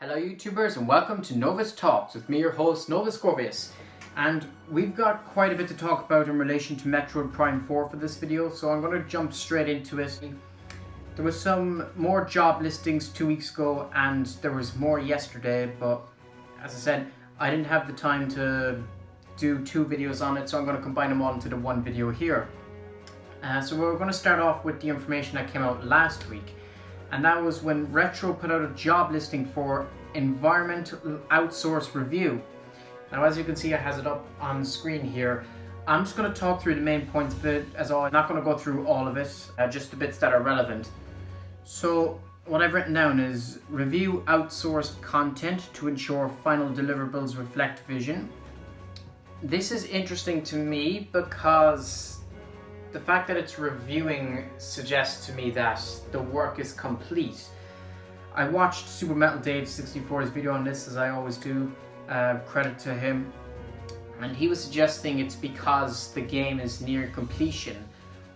Hello YouTubers and welcome to Novus Talks with me, your host Novus Corvius. And we've got quite a bit to talk about in relation to Metroid Prime 4 for this video, so I'm going to jump straight into it. There was some more job listings 2 weeks ago and there was more yesterday, but as I said, I didn't have the time to do 2 videos on it, so I'm going to combine them all into the one video here. So we're going to start off with the information that came out last week. And that was when Retro put out a job listing for Environmental Outsource Review. Now as you can see, it has it up on the screen here. I'm just going to talk through the main points of it as I'm not going to go through all of it, just the bits that are relevant. So what I've written down is review outsourced content to ensure final deliverables reflect vision. This is interesting to me because the fact that it's reviewing suggests to me that the work is complete. I watched Super Metal Dave 64's video on this, as I always do, credit to him, and he was suggesting it's because the game is near completion,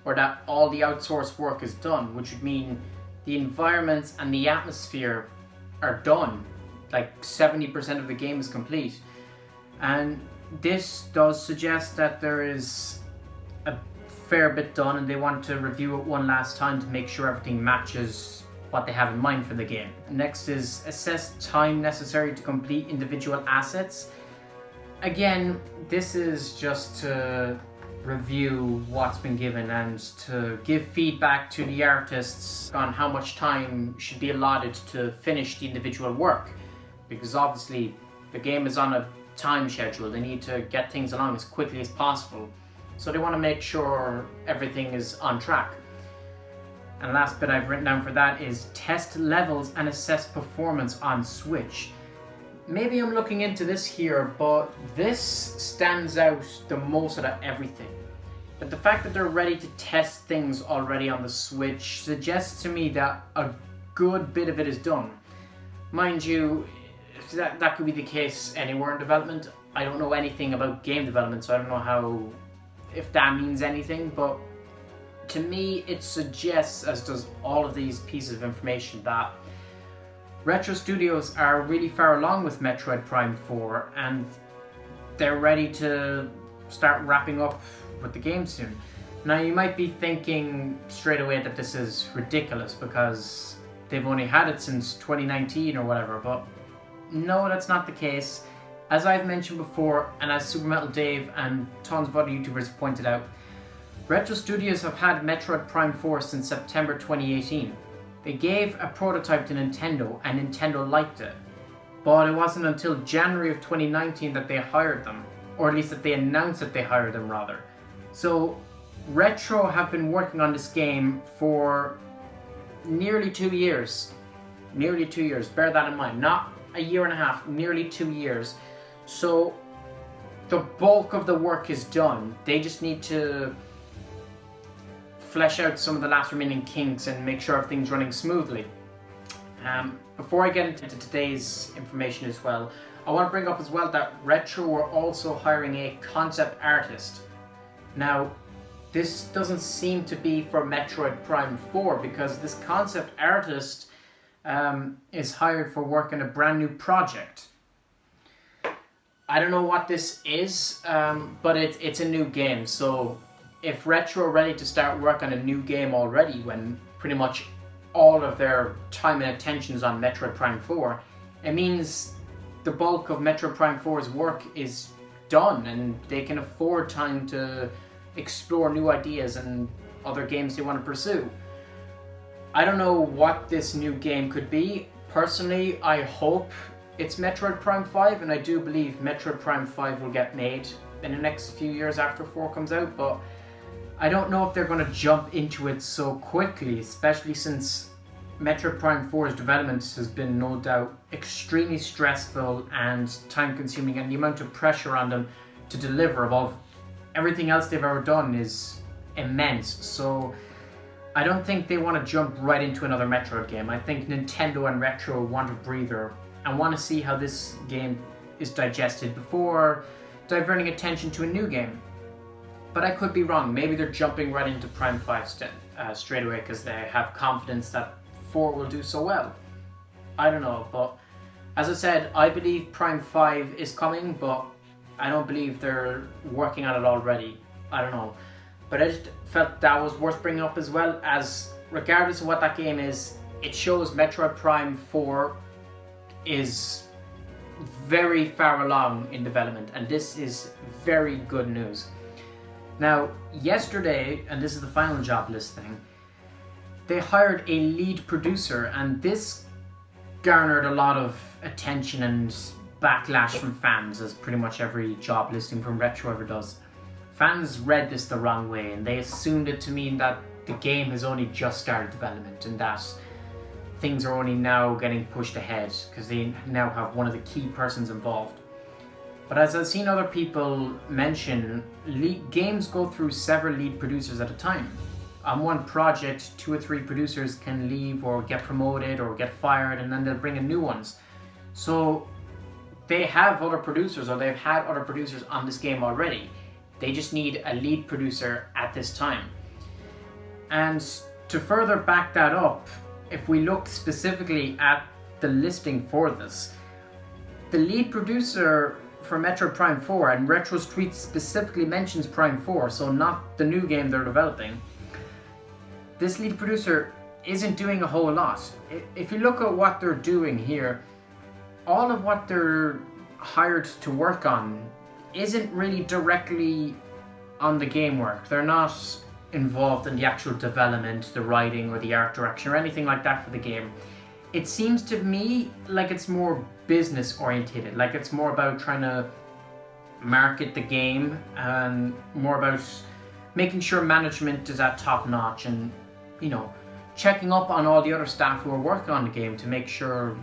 or that all the outsourced work is done, which would mean the environments and the atmosphere are done, like 70% of the game is complete. And this does suggest that there is a fair bit done and they want to review it one last time to make sure everything matches what they have in mind for the game. Next is assess time necessary to complete individual assets. Again, this is just to review what's been given and to give feedback to the artists on how much time should be allotted to finish the individual work, because obviously the game is on a time schedule. They need to get things along as quickly as possible. So they want to make sure everything is on track. And the last bit I've written down for that is test levels and assess performance on Switch. Maybe I'm looking into this here, but this stands out the most out of everything. But the fact that they're ready to test things already on the Switch suggests to me that a good bit of it is done. Mind you, that could be the case anywhere in development. I don't know anything about game development, so I don't know if that means anything, but to me it suggests, as does all of these pieces of information, that Retro Studios are really far along with Metroid Prime 4 and they're ready to start wrapping up with the game soon. Now you might be thinking straight away that this is ridiculous because they've only had it since 2019 or whatever, but no, that's not the case. As I've mentioned before, and as Super Metal Dave and tons of other YouTubers have pointed out, Retro Studios have had Metroid Prime 4 since September 2018. They gave a prototype to Nintendo and Nintendo liked it. But it wasn't until January of 2019 that they hired them, or at least that they announced that they hired them rather. So Retro have been working on this game for nearly 2 years. Nearly 2 years, bear that in mind. Not a year and a half, nearly 2 years. So the bulk of the work is done. They just need to flesh out some of the last remaining kinks and make sure everything's running smoothly. Before I get into today's information as well, I want to bring up as well that Retro are also hiring a concept artist. Now, this doesn't seem to be for Metroid Prime 4 because this concept artist is hired for work on a brand new project. I don't know what this is, but it's a new game. So if Retro are ready to start work on a new game already when pretty much all of their time and attention is on Metroid Prime 4, it means the bulk of Metroid Prime 4's work is done and they can afford time to explore new ideas and other games they want to pursue. I don't know what this new game could be. Personally, I hope it's Metroid Prime 5, and I do believe Metroid Prime 5 will get made in the next few years after 4 comes out, but I don't know if they're going to jump into it so quickly, especially since Metroid Prime 4's development has been no doubt extremely stressful and time consuming, and the amount of pressure on them to deliver above everything else they've ever done is immense. So I don't think they want to jump right into another Metroid game. I think Nintendo and Retro want a breather and want to see how this game is digested before diverting attention to a new game. But I could be wrong. Maybe they're jumping right into Prime 5 straight away because they have confidence that 4 will do so well. I don't know, but As I said, I believe Prime 5 is coming, but I don't believe they're working on it already. I don't know. But I just felt that was worth bringing up, as well as, regardless of what that game is, it shows Metroid Prime 4 is very far along in development, and this is very good news. Now, yesterday, and this is the final job listing, they hired a lead producer, and this garnered a lot of attention and backlash from fans, as pretty much every job listing from Retro ever does. Fans read this the wrong way, and they assumed it to mean that the game has only just started development and that things are only now getting pushed ahead because they now have one of the key persons involved. But as I've seen other people mention, games go through several lead producers at a time. On one project, 2 or 3 producers can leave or get promoted or get fired, and then they'll bring in new ones. So they have other producers, or they've had other producers on this game already. They just need a lead producer at this time. And to further back that up, if we look specifically at the listing for this, the lead producer for Metroid Prime 4, and Retro's tweet specifically mentions Prime 4, so not the new game they're developing, this lead producer isn't doing a whole lot. If you look at what they're doing here, all of what they're hired to work on isn't really directly on the game work. They're not involved in the actual development, the writing, or the art direction, or anything like that for the game. It seems to me like it's more business oriented, like it's more about trying to market the game and more about making sure management is at top notch, and checking up on all the other staff who are working on the game to make sure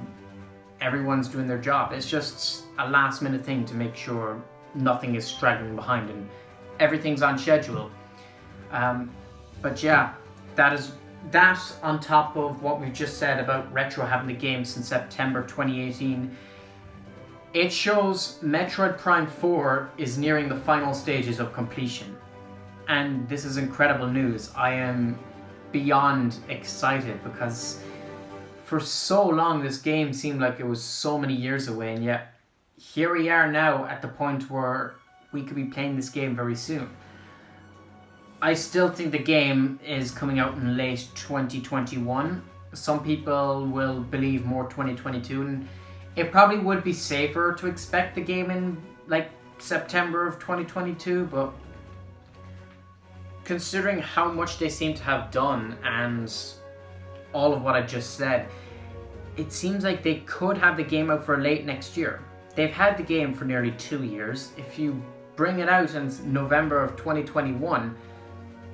everyone's doing their job. It's just a last minute thing to make sure nothing is straggling behind and everything's on schedule. But yeah, that on top of what we've just said about Retro having the game since September 2018, it shows Metroid Prime 4 is nearing the final stages of completion. And this is incredible news. I am beyond excited because for so long this game seemed like it was so many years away, and yet here we are now at the point where we could be playing this game very soon. I still think the game is coming out in late 2021. Some people will believe more 2022, and it probably would be safer to expect the game in like September of 2022, but considering how much they seem to have done and all of what I just said, it seems like they could have the game out for late next year. They've had the game for nearly 2 years. If you bring it out in November of 2021,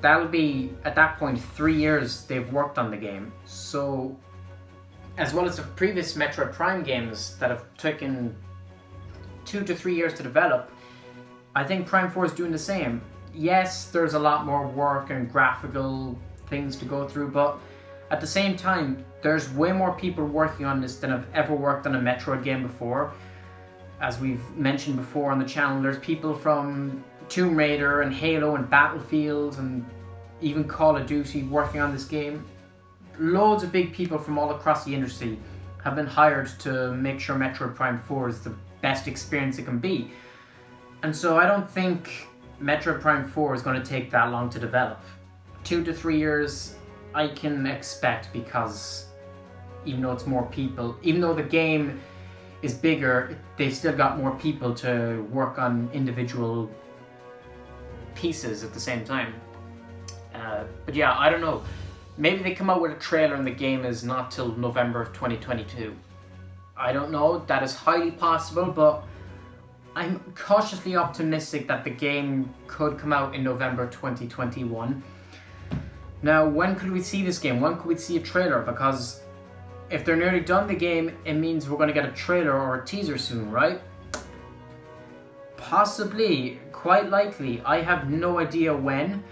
that'll be, at that point, 3 years they've worked on the game. So, as well as the previous Metroid Prime games that have taken 2 to 3 years to develop, I think Prime 4 is doing the same. Yes, there's a lot more work and graphical things to go through, but at the same time, there's way more people working on this than have ever worked on a Metroid game before. As we've mentioned before on the channel, there's people from Tomb Raider and Halo and Battlefield and even Call of Duty working on this game. Loads of big people from all across the industry have been hired to make sure Metroid Prime 4 is the best experience it can be. And so I don't think Metroid Prime 4 is going to take that long to develop. 2 to 3 years I can expect, because even though it's more people, even though the game is bigger, they've still got more people to work on individual pieces at the same time. But yeah, I don't know. Maybe they come out with a trailer and the game is not till November of 2022. I don't know. That is highly possible, but I'm cautiously optimistic that the game could come out in November 2021. Now, when could we see this game? When could we see a trailer? Because if they're nearly done the game, it means we're going to get a trailer or a teaser soon, right? Possibly, quite likely. I have no idea when.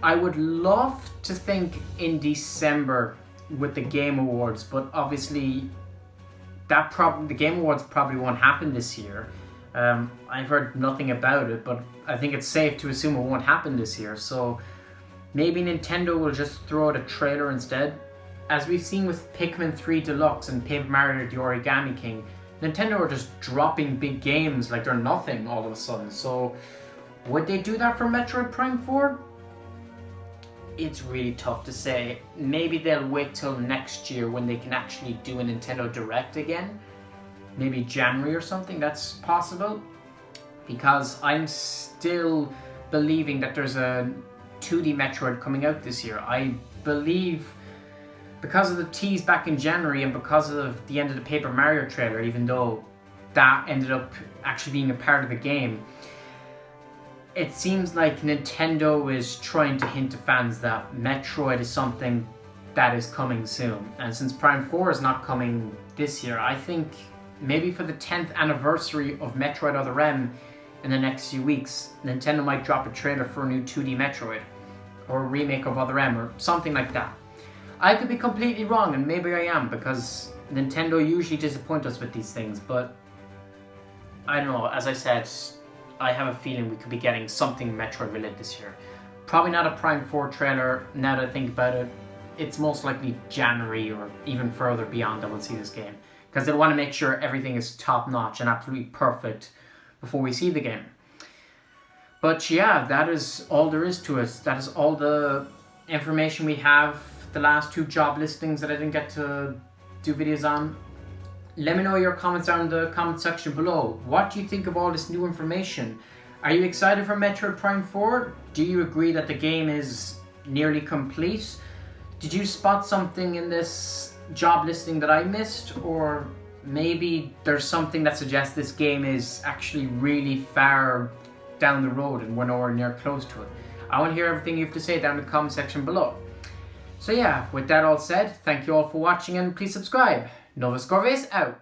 I would love to think in December with the Game Awards, but obviously the Game Awards probably won't happen this year. I've heard nothing about it, but I think it's safe to assume it won't happen this year. So maybe Nintendo will just throw out a trailer instead. As we've seen with Pikmin 3 Deluxe and Paper Mario the Origami King, Nintendo are just dropping big games like they're nothing all of a sudden. So would they do that for Metroid Prime 4? It's really tough to say. Maybe they'll wait till next year when they can actually do a Nintendo Direct again. Maybe January or something, that's possible. Because I'm still believing that there's a 2D Metroid coming out this year. I believe, because of the tease back in January and because of the end of the Paper Mario trailer, even though that ended up actually being a part of the game, it seems like Nintendo is trying to hint to fans that Metroid is something that is coming soon. And since Prime 4 is not coming this year, I think maybe for the 10th anniversary of Metroid Other M in the next few weeks, Nintendo might drop a trailer for a new 2D Metroid, or a remake of Other M, or something like that. I could be completely wrong, and maybe I am, because Nintendo usually disappoint us with these things, but I don't know, as I said, I have a feeling we could be getting something Metroid related this year. Probably not a Prime 4 trailer, now that I think about it. It's most likely January or even further beyond that we'll see this game, because they'll want to make sure everything is top notch and absolutely perfect before we see the game. But yeah, that is all there is to it. That is all the information we have. The last 2 job listings that I didn't get to do videos on. Let me know your comments down in the comment section below. What do you think of all this new information? Are you excited for Metroid Prime 4? Do you agree that the game is nearly complete? Did you spot something in this job listing that I missed? Or maybe there's something that suggests this game is actually really far down the road and we're nowhere near close to it. I want to hear everything you have to say down in the comment section below. So yeah, with that all said, thank you all for watching and please subscribe. Novus Corvus out.